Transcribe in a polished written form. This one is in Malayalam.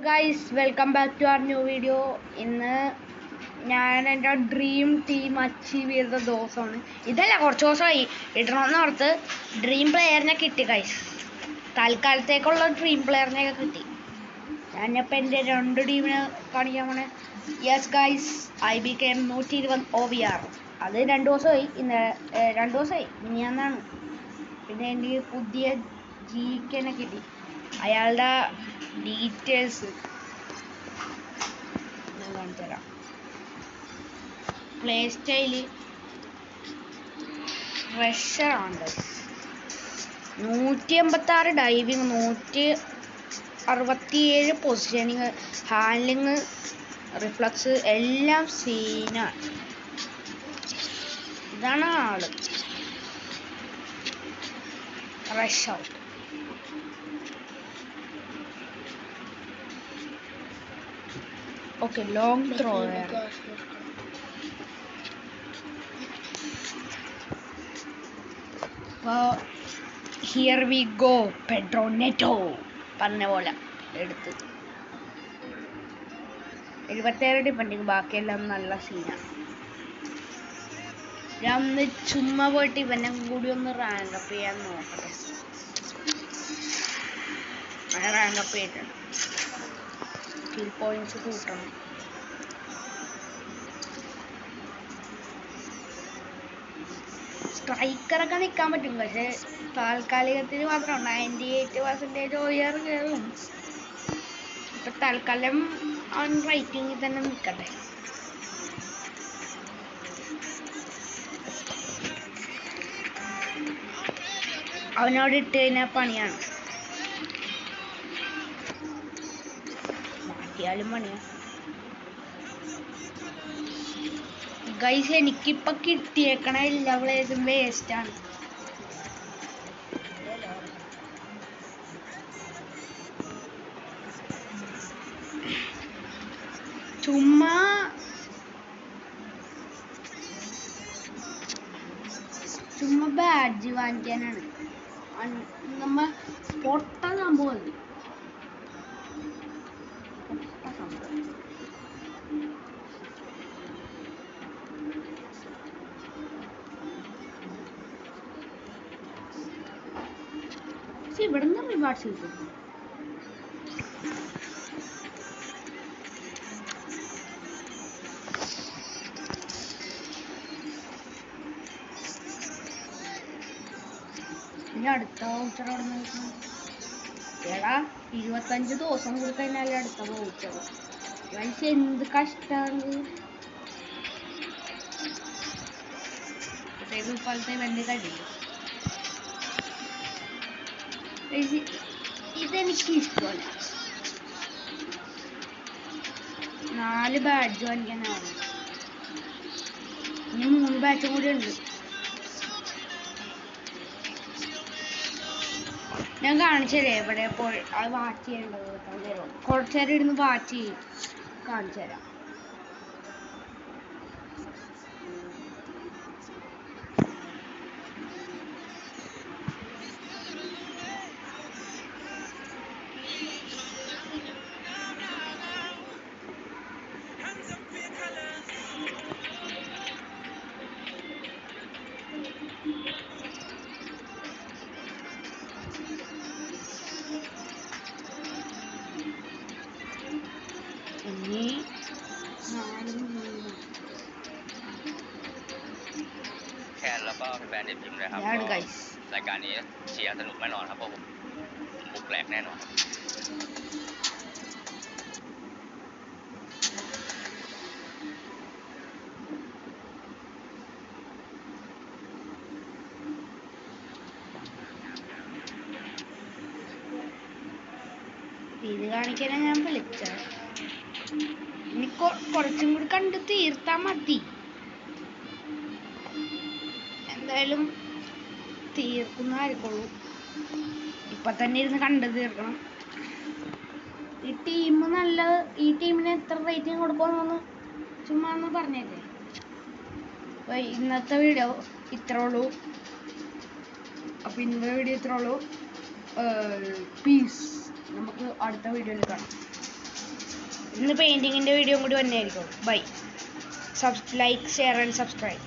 Guys welcome back to our new video. ഇന്ന് ഞാൻ എൻ്റെ ഡ്രീം ടീം അച്ചീവ് ചെയ്ത ദിവസമാണ്. ഇതല്ല, കുറച്ച് ദിവസമായി ഇടണമെന്ന് ഓർത്ത് ഡ്രീം പ്ലെയറിനെ കിട്ടി ഗൈസ്. തൽക്കാലത്തേക്കുള്ള ഡ്രീം പ്ലെയറിനെയൊക്കെ കിട്ടി. ഞാനിപ്പോൾ എൻ്റെ രണ്ട് ടീമിനെ കാണിക്കാൻ പോണേ. Yes guys, IBKM 120 OVR. അത് 2 ദിവസമായി. ഇന്ന് 2 ദിവസമായി, ഇനിയെന്നാണ്. പിന്നെ എനിക്ക് പുതിയ GKനെ കിട്ടി. അയാളുടെ ഡീറ്റെയിൽസ് ഞാൻ കാണിച്ചു തരാം. പ്ലേ സ്റ്റൈല് ഫ്രഷറാണ്. 186 ഡൈവിങ്, 167 പൊസിഷനിങ്, ഹാൻഡ്ലിങ്, റിഫ്ലക്സ് എല്ലാം സീനാണ്. ഇതാണ് ആള്. Rush out. Okay, long throw. Here we go. Pedro Neto പറഞ്ഞ പോലെ എടുത്ത് 77 ഡിപ്പെൻഡിങ്. ബാക്കിയെല്ലാം നല്ല സീനാണ്. ഞാൻ ഒന്ന് ചുമ്മാ പോയിട്ട് ഇവനെ കൂടി ഒന്ന് റാങ്ക് അപ്പ് ചെയ്യാൻ നോക്കട്ടെ. അങ്ങനെ റാങ്ക് അപ്പ് ചെയ്തിട്ടുണ്ട്. സ്കിൽ പോയിന്റ്സ് കൂട്ടണം. സ്ട്രൈക്കറൊക്കെ നിൽക്കാൻ പറ്റും, പക്ഷെ താൽക്കാലികത്തിന് മാത്രം 98% OR കയറും. ഇപ്പൊ തൽക്കാലം അവൻ റൈറ്റിങ്ങിൽ തന്നെ നിൽക്കട്ടെ. അവനോട് ഇട്ട് കഴിഞ്ഞാൽ പണിയാണ്, മാറ്റിയാലും പണിയാണ്. ഗൈസ്, എനിക്കിപ്പോൾ കിട്ടിയേക്കണ എല്ലാ പ്ലേസും വേസ്റ്റാണ്. ചുമ്മാ ബാഡ്ജ് വാങ്ങിക്കാനാണ്. നമ്മ പൊട്ട സംഭവം അത്. ഇവിടെ നിന്ന് റിവാർഡ്സ് കിട്ടും. ഇനി അടുത്ത വൗച്ചർ അവിടെ നിന്ന് എടാ 25 ദിവസം കൂടി കഴിഞ്ഞാൽ അടുത്ത വൗച്ചർ. പക്ഷെ എന്ത് കഷ്ടമാണ്. ഇപ്പോഴത്തെ വലിയ കഴിയും. ഇതെനിക്ക് ഇഷ്ടമല്ല. 4 ബാഡ്ജ് വാങ്ങിക്കാനാണ്. ഇനി 3 ബാഡ്ജും കൂടി ഉണ്ട്. ഞാൻ കാണിച്ചുതരാം എവിടെ പോയി അത് വാച്ച് ചെയ്യേണ്ടത്. കുറച്ചു നേരം ഇരുന്ന് വാച്ച് ചെയ്യും, കാണിച്ചു തരാം.แคนแล้วก็แฟนเด็บพิมพ์นะครับก็รายการนี้เชียร์สนุกแน่นอนครับผมบุกแหลกแน่นอนഇത് കാണിക്കാനാണ് ഞാൻ വിളിച്ചത്. ഇനി കുറച്ചും കൂടി കണ്ട് തീർത്താ മതി. എന്തായാലും തീർക്കുന്നതായിരിക്കുള്ളൂ. ഇപ്പൊ തന്നെ ഇരുന്ന് കണ്ട് തീർക്കണം. ഈ ടീം നല്ലത്. ഈ ടീമിന് എത്ര റേറ്റിംഗ് കൊടുക്കുമെന്നൊന്ന് ചുമ്മാ ഒന്ന് പറഞ്ഞേക്കേ. അപ്പൊ ഇന്നത്തെ വീഡിയോ ഇത്രേ ഉള്ളൂ. പീസ്. നമുക്ക് അടുത്ത വീഡിയോയിൽ കാണാം. ഇന്ന് പെയിൻറ്റിങ്ങിൻ്റെ വീഡിയോ കൂടി വന്നതായിരിക്കും. Bye. Like share and subscribe.